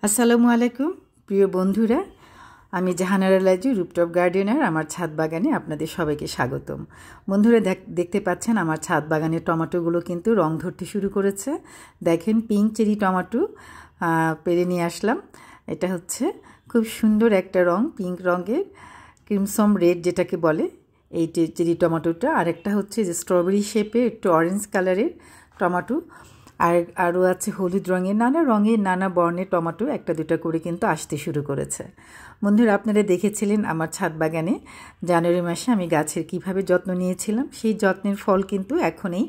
আসসালামু আলাইকুম প্রিয় বন্ধুরা, আমি জাহানারা লাজু, রুপটপ গার্ডেনার। আমার ছাদ বাগানে আপনাদের সবাইকে স্বাগতম। বন্ধুরা দেখতে পাচ্ছেন আমার ছাদ বাগানের টমেটোগুলো কিন্তু রং ধরতে শুরু করেছে। দেখেন, পিঙ্ক চেরি টমেটো পেরে নিয়ে আসলাম। এটা হচ্ছে খুব সুন্দর একটা রং, পিঙ্ক রঙের, ক্রিমসন রেড যেটাকে বলে এই চেরি টমেটোটা। আরেকটা হচ্ছে যে স্ট্রবেরি শেপে একটু অরেঞ্জ কালারের টমেটো, আরও আছে হলুদ রঙের, নানা বর্ণের টমেটো একটা দুটা করে কিন্তু আসতে শুরু করেছে। বন্ধুরা, আপনারা দেখেছিলেন আমার ছাদ বাগানে জানুয়ারি মাসে আমি গাছের কিভাবে যত্ন নিয়েছিলাম। সেই যত্নের ফল কিন্তু এখন এই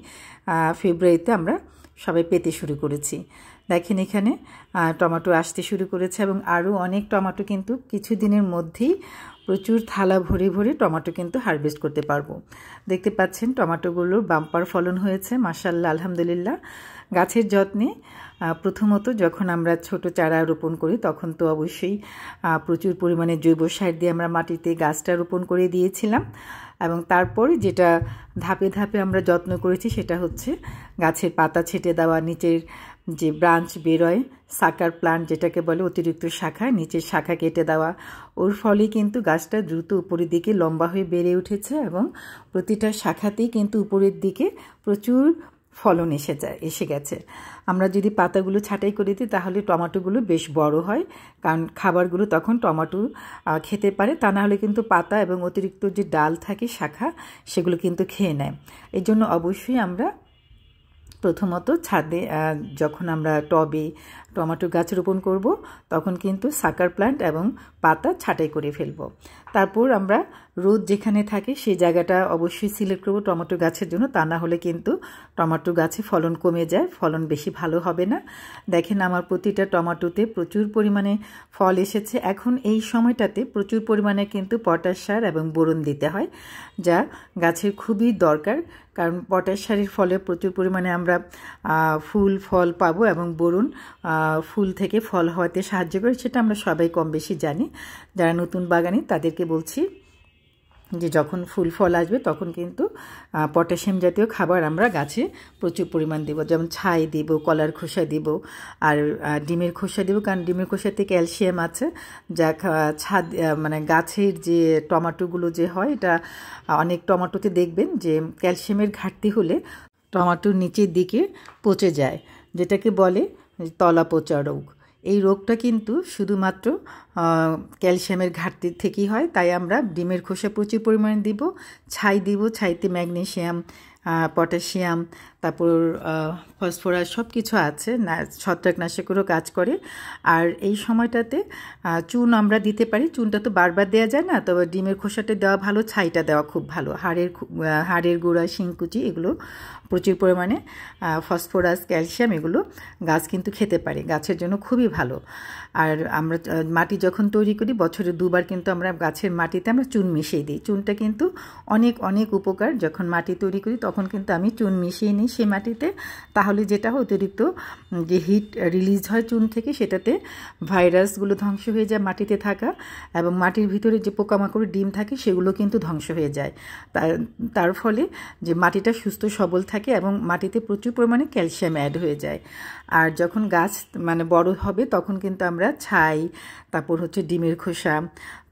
ফেব্রুয়ারিতে আমরা সবাই পেতে শুরু করেছি। দেখেন, এখানে টমেটো আসতে শুরু করেছে এবং আরও অনেক টমেটো কিন্তু কিছু দিনের মধ্যেই প্রচুর থালা ভরে ভরে টমেটো কিন্তু হারভেস্ট করতে পারবো। দেখতে পাচ্ছেন টমেটোগুলোর বাম্পার ফলন হয়েছে, মাশাআল্লাহ, আলহামদুলিল্লাহ। গাছের যত্নে প্রথমত যখন আমরা ছোট চারা রোপণ করি তখন তো অবশ্যই প্রচুর পরিমাণে জৈব সার দিয়ে আমরা মাটিতে গাছটা রোপণ করে দিয়েছিলাম, এবং তারপরে যেটা ধাপে ধাপে আমরা যত্ন করেছি সেটা হচ্ছে গাছের পাতা ছেটে দেওয়া, নিচের যে ব্রাঞ্চ বেরোয়, সাকার প্লান্ট যেটাকে বলে, অতিরিক্ত শাখা, নিচের শাখা কেটে দেওয়া। ওর ফলে কিন্তু গাছটা দ্রুত উপরের দিকে লম্বা হয়ে বেড়ে উঠেছে এবং প্রতিটা শাখাতেই কিন্তু উপরের দিকে প্রচুর ফলন এসে গেছে। আমরা যদি পাতাগুলো ছাঁটাই করে দিই তাহলে টমেটোগুলো বেশ বড় হয়, কারণ খাবারগুলো তখন টমেটো খেতে পারে। তা না হলে কিন্তু পাতা এবং অতিরিক্ত যে ডাল থাকে, শাখা, সেগুলো কিন্তু খেয়ে নেয়। এই জন্য অবশ্যই আমরা প্রথমত ছাদে যখন আমরা টবে টমেটো গাছ রোপণ করব তখন কিন্তু সাকার প্লান্ট এবং পাতা ছাঁটাই করে ফেলব। তারপর আমরা রোদ যেখানে থাকে সেই জায়গাটা অবশ্যই সিলেক্ট করব টমেটো গাছের জন্য, তা না হলে কিন্তু টমেটো গাছে ফলন কমে যায়, ফলন বেশি ভালো হবে না। দেখেন, আমার প্রতিটা টমেটোতে প্রচুর পরিমাণে ফল এসেছে। এখন এই সময়টাতে প্রচুর পরিমাণে কিন্তু পটাশ সার এবং বোরন দিতে হয়, যা গাছের খুবই দরকার, কারণ পটাশ সারের ফলে প্রচুর পরিমাণে আমরা ফুল ফল পাবো এবং বোরন ফুল থেকে ফল হওয়াতে সাহায্য করে। সেটা আমরা সবাই কম বেশি জানি। যারা নতুন বাগানি তাদেরকে বলছি যে যখন ফুল ফল আসবে তখন কিন্তু পটাশিয়াম জাতীয় খাবার আমরা গাছে প্রচুর পরিমাণ দেব, যেমন ছাই দেব, কলার খোসা দেব, আর ডিমের খোসা দেব, কারণ ডিমের খোসাতে ক্যালসিয়াম আছে, যা ছাদ মানে গাছের যে টমেটোগুলো যে হয়, এটা অনেক টমেটোতে দেখবেন যে ক্যালসিয়ামের ঘাটতি হলে টমেটোর নিচের দিকে পচে যায়, যেটাকে বলে তলা পচা রোগ। এই রোগটা কিন্তু শুধুমাত্র ক্যালসিয়ামের ঘাটতির থেকেই হয়। তাই আমরা ডিমের খোসা প্রচুর পরিমাণে দিব, ছাই দিব, ছাইতে ম্যাগনেসিয়াম, পটাশিয়াম, তারপর ফসফরাস সব কিছু আছে, ছত্রাকনাশকেরও কাজ করে। আর এই সময়টাতে চুন আমরা দিতে পারি। চুনটা তো বারবার দেওয়া যায় না, তবে ডিমের খোসাটা দেওয়া ভালো, ছাইটা দেওয়া খুব ভালো। হাড়ের গুঁড়া, শিংকুচি, এগুলো প্রচুর পরিমাণে ফসফরাস, ক্যালসিয়াম, এগুলো গাছ কিন্তু খেতে পারে, গাছের জন্য খুবই ভালো। আর আমরা মাটি যখন তৈরি করি বছরে দুবার কিন্তু আমরা গাছের মাটিতে আমরা চুন মিশিয়ে দিই। চুনটা কিন্তু অনেক অনেক উপকার। যখন মাটি তৈরি করি তখন কিন্তু আমি চুন মিশিয়ে নিই সেই মাটিতে, তাহলে যেটা অতিরিক্ত যে হিট রিলিজ হয় চুন থেকে, সেটাতে ভাইরাসগুলো ধ্বংস হয়ে যায় মাটিতে থাকা, এবং মাটির ভিতরে যে পোকামাকড় ডিম থাকে সেগুলো কিন্তু ধ্বংস হয়ে যায়। তার ফলে যে মাটিটা সুস্থ সবল থাকে এবং মাটিতে প্রচুর পরিমাণে ক্যালসিয়াম অ্যাড হয়ে যায়। আর যখন গাছ মানে বড় হবে তখন কিন্তু আমরা ছাই, তারপর হচ্ছে ডিমের খোসা,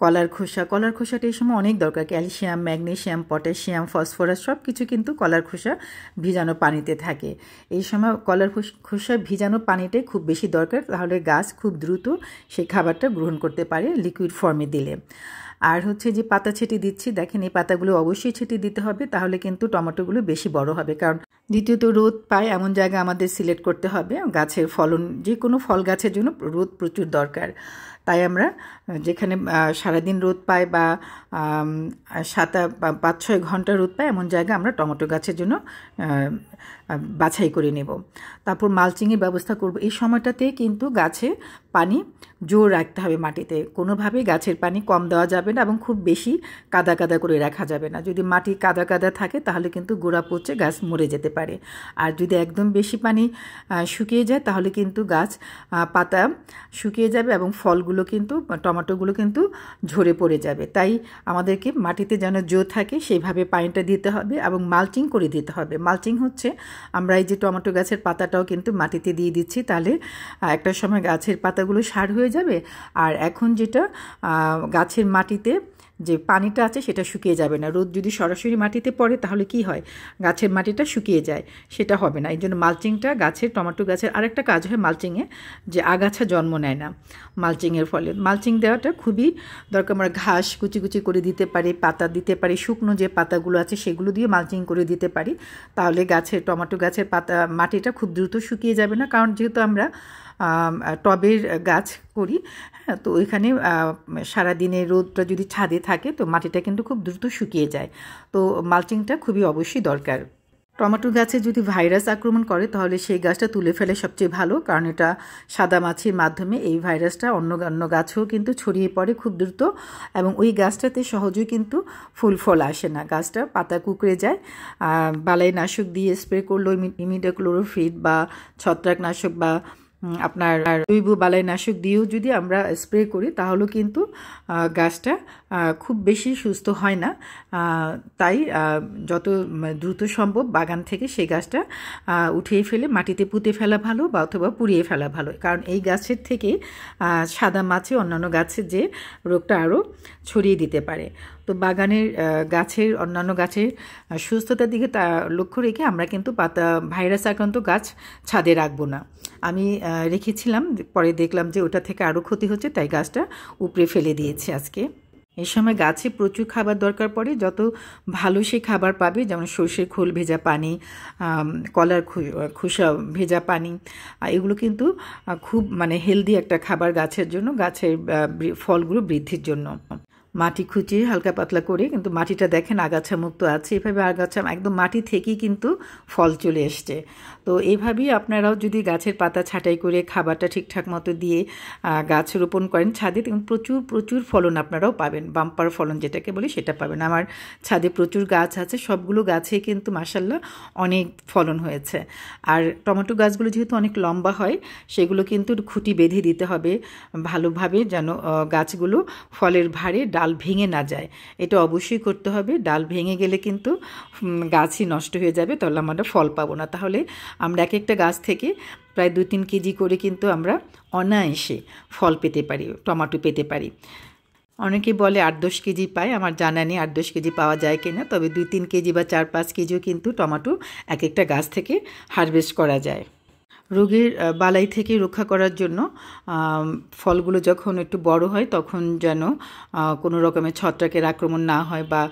কলার খোসাটা এই সময় অনেক দরকার। ক্যালসিয়াম, ম্যাগনেসিয়াম, পটাশিয়াম, ফসফরাস সব কিছু কিন্তু কলার খোসা ভিজানো পানিতে থাকে। এই সময় কলার খোসা ভিজানো পানিটাই খুব বেশি দরকার, তাহলে গাছ খুব দ্রুত সেই খাবারটা গ্রহণ করতে পারে লিকুইড ফর্মে দিলে। আর হচ্ছে যে পাতা ছেটে দিচ্ছি, দেখেন এই পাতাগুলো অবশ্যই ছেটে দিতে হবে, তাহলে কিন্তু টমেটোগুলো বেশি বড় হবে। কারণ দ্বিতীয়ত রোদ পায় এমন জায়গা আমাদের সিলেক্ট করতে হবে। গাছের ফলন, যে কোনো ফল গাছের জন্য রোদ প্রচুর দরকার। তাই আমরা যেখানে সারাদিন রোদ পাই বা 5-6 ঘন্টা রোদ পায় এমন জায়গা আমরা টমেটো গাছের জন্য বাছাই করে নেব। তারপর মালচিংয়ের ব্যবস্থা করব। এই সময়টাতে কিন্তু গাছে পানি জোর রাখতে হবে মাটিতে, কোনোভাবেই গাছের পানি কম দেওয়া যাবে না এবং খুব বেশি কাদা কাদা করে রাখা যাবে না। যদি মাটি কাদা কাদা থাকে তাহলে কিন্তু গোড়া পচে গাছ মরে যেতে পারে। আর যদি একদম বেশি পানি শুকিয়ে যায় তাহলে কিন্তু গাছ পাতা শুকিয়ে যাবে এবং ফলগুলো কিন্তু টমেটোগুলো কিন্তু ঝরে পড়ে যাবে। তাই আমাদেরকে মাটিতে যেন জো থাকে সেইভাবে পানিটা দিতে হবে এবং মালচিং করে দিতে হবে। মালচিং হচ্ছে আমরা এই যে টমেটো গাছের পাতাটাও কিন্তু মাটিতে দিয়ে দিচ্ছি, তাহলে একটা সময় গাছের পাতাগুলো সার হয়ে যাবে। আর এখন যেটা গাছের মাটিতে যে পানিটা আছে সেটা শুকিয়ে যাবে না। রোদ যদি সরাসরি মাটিতে পড়ে তাহলে কি হয়, গাছের মাটিটা শুকিয়ে যায়, সেটা হবে না। এই জন্য মালচিংটা গাছের টমেটো গাছের আরেকটা কাজ হয় মালচিংয়ে, যে আগাছা জন্ম নেয় না মালচিংয়ের ফলে। মালচিং দেওয়াটা খুবই দরকার। আমরা ঘাস কুচি কুচি করে দিতে পারি, পাতা দিতে পারি, শুকনো যে পাতাগুলো আছে সেগুলো দিয়ে মালচিং করে দিতে পারি। তাহলে গাছের টমেটো গাছের পাতা মাটিটা খুব দ্রুত শুকিয়ে যাবে না, কারণ যেহেতু আমরা টবের গাছ করি, হ্যাঁ, তো ওইখানে সারাদিনে রোদটা যদি ছাদে থাকে তো মাটিটা কিন্তু খুব দ্রুত শুকিয়ে যায়। তো মালচিংটা খুবই অবশ্যই দরকার। টমেটো গাছে যদি ভাইরাস আক্রমণ করে তাহলে সেই গাছটা তুলে ফেলে সবচেয়ে ভালো, কারণ এটা সাদামাছির মাধ্যমে এই ভাইরাসটা অন্য গাছেও কিন্তু ছড়িয়ে পড়ে খুব দ্রুত, এবং ওই গাছটাতে সহজেই কিন্তু ফুল ফল আসে না, গাছটা পাতা কুঁকড়ে যায়। বালাইনাশক দিয়ে স্প্রে করলেও ইমিডাক্লোরোফিড বা ছত্রাকনাশক বা আপনার জৈব বালাইনাশক দিয়েও যদি আমরা স্প্রে করি তাহলেও কিন্তু গাছটা খুব বেশি সুস্থ হয় না। তাই যত দ্রুত সম্ভব বাগান থেকে সেই গাছটা উঠিয়ে ফেলে মাটিতে পুঁতে ফেলা ভালো বা অথবা পুড়িয়ে ফেলা ভালো, কারণ এই গাছের থেকে সাদা মাছি অন্যান্য গাছের যে রোগটা আরও ছড়িয়ে দিতে পারে। তো বাগানের গাছের অন্যান্য গাছের সুস্থতার দিকে লক্ষ্য রেখে আমরা কিন্তু ভাইরাস আক্রান্ত গাছ ছাদে রাখবো না। আমি রেখেছিলাম, পরে দেখলাম যে ওটা থেকে আরও ক্ষতি হচ্ছে, তাই গাছটা উপড়ে ফেলে দিয়েছি আজকে। এই সময় গাছে প্রচুর খাবার দরকার পড়ে, যত ভালো সে খাবার পাবে, যেমন সর্ষের খোল ভেজা পানি, কলার খোসা ভেজা পানি, এগুলো কিন্তু খুব হেলদি একটা খাবার গাছের জন্য, গাছের ফলগুলো বৃদ্ধির জন্য। মাটি খুঁচিয়ে হালকা পাতলা করে, কিন্তু মাটিটা দেখেন আগাছা মুক্ত আছে, এভাবে আগাছা একদম মাটি থেকেই কিন্তু ফল চলে এসছে। তো এইভাবেই আপনারাও যদি গাছের পাতা ছাঁটাই করে খাবারটা ঠিকঠাক মতো দিয়ে গাছ রোপণ করেন ছাদে, তখন প্রচুর প্রচুর ফলন আপনারাও পাবেন, বাম্পার ফলন যেটাকে বলি সেটা পাবেন। আমার ছাদে প্রচুর গাছ আছে, সবগুলো গাছে কিন্তু মাশাআল্লাহ অনেক ফলন হয়েছে। আর টমেটো গাছগুলো যেহেতু অনেক লম্বা হয়, সেগুলো কিন্তু খুঁটি বেঁধে দিতে হবে ভালোভাবে, যেন গাছগুলো ফলের ভারে ডাল ভেঙে না যায়, এটা অবশ্যই করতে হবে। ডাল ভেঙে গেলে কিন্তু গাছই নষ্ট হয়ে যাবে, তাহলে আমরা ফল পাবো না। তাহলে আমরা এক একটা গাছ থেকে প্রায় 2-3 কেজি করে কিন্তু আমরা অনায়াসে ফল পেতে পারি, টমেটো পেতে পারি। অনেকে বলে 8-10 কেজি পায়, আমার জানা নেই 8-10 কেজি পাওয়া যায় কিনা, তবে 2-3 কেজি বা 4-5 কেজিও কিন্তু টমেটো এক একটা গাছ থেকে হারভেস্ট করা যায়। রোগের বালাই থেকে রক্ষা করার জন্য ফলগুলো যখন একটু বড় হয় তখন যেন কোনো রকমের ছত্রাকের আক্রমণ না হয় বা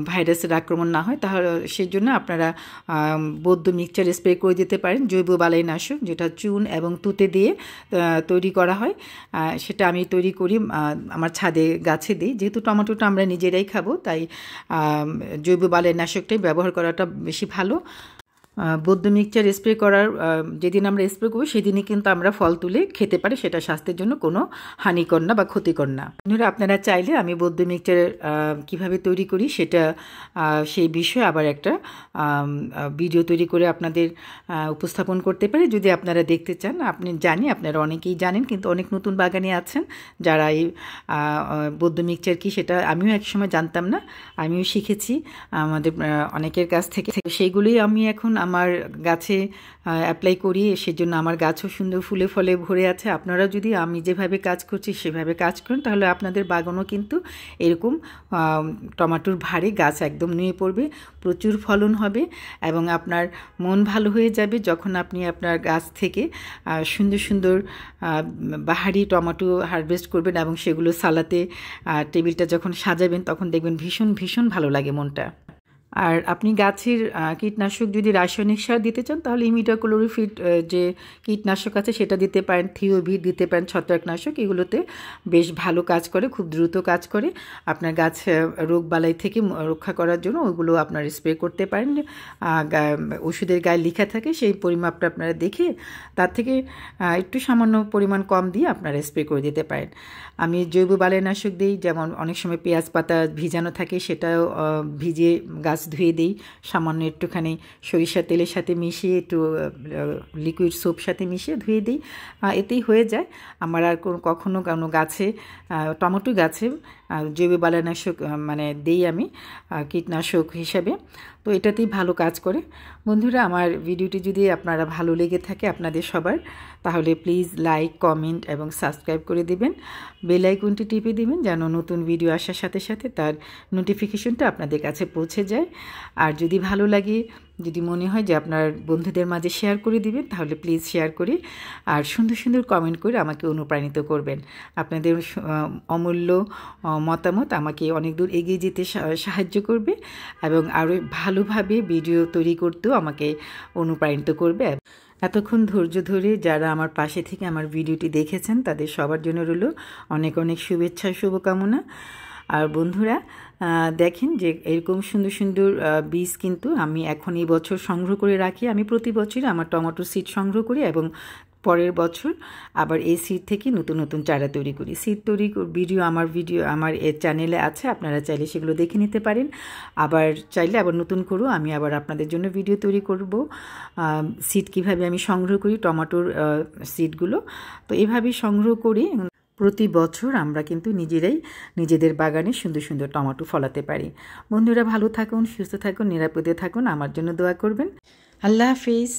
ভাইরাসের আক্রমণ না হয়, তাহলে সেই জন্য আপনারা বৌদ্ধ মিক্সচার স্প্রে করে দিতে পারেন, জৈব বালাইনাশক, যেটা চুন এবং তুঁতে দিয়ে তৈরি করা হয়। সেটা আমি তৈরি করি, আমার ছাদে গাছে দিই। যেহেতু টমেটোটা আমরা নিজেরাই খাবো, তাই জৈব বালাইনাশকটাই ব্যবহার করাটা বেশি ভালো। বৌদ্ধ মিক্সচার স্প্রে করার যেদিন আমরা স্প্রে করবো সেদিনই কিন্তু আমরা ফল তুলে খেতে পারি, সেটা স্বাস্থ্যের জন্য কোনো হানিকর না বা ক্ষতিকর না। আপনারা চাইলে আমি বৌদ্ধ মিক্সচার কীভাবে তৈরি করি সেটা সেই বিষয়ে আবার একটা ভিডিও তৈরি করে আপনাদের উপস্থাপন করতে পারি, যদি আপনারা দেখতে চান। জানি আপনারা অনেকেই জানেন, কিন্তু অনেক নতুন বাগানে আছেন যারা এই বৌদ্ধ মিক্সচার কি সেটা আমিও একসময় জানতাম না, আমিও শিখেছি আমাদের অনেকের কাছ থেকে। সেইগুলোই আমি এখন আমার গাছে অ্যাপ্লাই করি, সেজন্য আমার গাছও সুন্দর ফুলে ফলে ভরে আছে। আপনারা যদি আমি যেভাবে কাজ করছি সেভাবে কাজ করেন তাহলে আপনাদের বাগানও কিন্তু এরকম টমেটোর ভারে গাছ একদম নুয়ে পড়বে, প্রচুর ফলন হবে এবং আপনার মন ভালো হয়ে যাবে যখন আপনি আপনার গাছ থেকে সুন্দর সুন্দর বাহারি টমেটো হারভেস্ট করবেন এবং সেগুলো সালাতে টেবিলটা যখন সাজাবেন তখন দেখবেন ভীষণ ভীষণ ভালো লাগে মনটা। আর আপনি গাছের কীটনাশক যদি রাসায়নিক সার দিতে চান তাহলে ইমিডাক্লোরোফিড যে কীটনাশক আছে সেটা দিতে পারেন, থিওভিট দিতে পারেন, ছত্রাকনাশক, এগুলোতে বেশ ভালো কাজ করে, খুব দ্রুত কাজ করে। আপনার গাছ রোগ বালাই থেকে রক্ষা করার জন্য ওইগুলো আপনার স্প্রে করতে পারেন। ওষুধের গায়ে লেখা থাকে, সেই পরিমাপটা আপনারা দেখে তার থেকে একটু সামান্য পরিমাণ কম দিয়ে আপনারা স্প্রে করে দিতে পারেন। আমি জৈব বালাইনাশক দিই, যেমন অনেক সময় পেঁয়াজ পাতা ভিজানো থাকে সেটাও ভিজিয়ে গাছ ধুয়ে দিই সামান্য একটুখানি সরিষার তেলের সাথে মিশিয়ে একটু লিকুইড সোপ সাথে মিশিয়ে ধুয়ে দিই, এতেই হয়ে যায়। আমার আর কখনো কোনো গাছে টমেটো গাছে জৈব বালানাশক মানে দেই আমি কীটনাশক হিসাবে, তো এটাতেই ভালো কাজ করে। বন্ধুরা, আমার ভিডিওটি যদি আপনারা ভালো লেগে থাকে আপনাদের সবার, তাহলে প্লিজ লাইক, কমেন্ট এবং সাবস্ক্রাইব করে দিবেন। বেল আইকনটি টিপে দিবেন যেন নতুন ভিডিও আসার সাথে সাথে তার নোটিফিকেশনটা আপনাদের কাছে পৌঁছে যায়। আর যদি ভালো লাগে, যদি মনে হয় যে আপনার বন্ধুদের মাঝে শেয়ার করে দিবেন, তাহলে প্লিজ শেয়ার করে আর সুন্দর সুন্দর কমেন্ট করে আমাকে অনুপ্রাণিত করবেন। আপনাদের অমূল্য মতামত আমাকে অনেক দূর এগিয়ে যেতে সাহায্য করবে এবং আরও ভালোভাবে ভিডিও তৈরি করতেও আমাকে অনুপ্রাণিত করবে। এতক্ষণ ধৈর্য ধরে যারা আমার পাশে থেকে আমার ভিডিওটি দেখেছেন তাদের সবার জন্য রইল অনেক অনেক শুভেচ্ছা, শুভকামনা। আর বন্ধুরা, দেখেন যে এরকম সুন্দর সুন্দর বীজ কিন্তু আমি এখন এই বছর সংগ্রহ করে রাখি। আমি প্রতি বছরই আমার টমেটো সিড সংগ্রহ করি এবং পরের বছর আবার এই সিড থেকে নতুন নতুন চারা তৈরি করি। সিড তৈরি ভিডিও আমার এর চ্যানেলে আছে, আপনারা চাইলে সেগুলো দেখে নিতে পারেন। আবার চাইলে আবার নতুন করেও আমি আবার আপনাদের জন্য ভিডিও তৈরি করব, সিড কীভাবে আমি সংগ্রহ করি টমেটোর সিডগুলো। তো এভাবেই সংগ্রহ করি। প্রতি বছর আমরা কিন্তু নিজেরাই নিজেদের বাগানে সুন্দর সুন্দর টমেটো ফলাতে পারি। বন্ধুরা, ভালো থাকুন, সুস্থ থাকুন, নিরাপদে থাকুন, আমার জন্য দোয়া করবেন। আল্লাহ হাফিজ।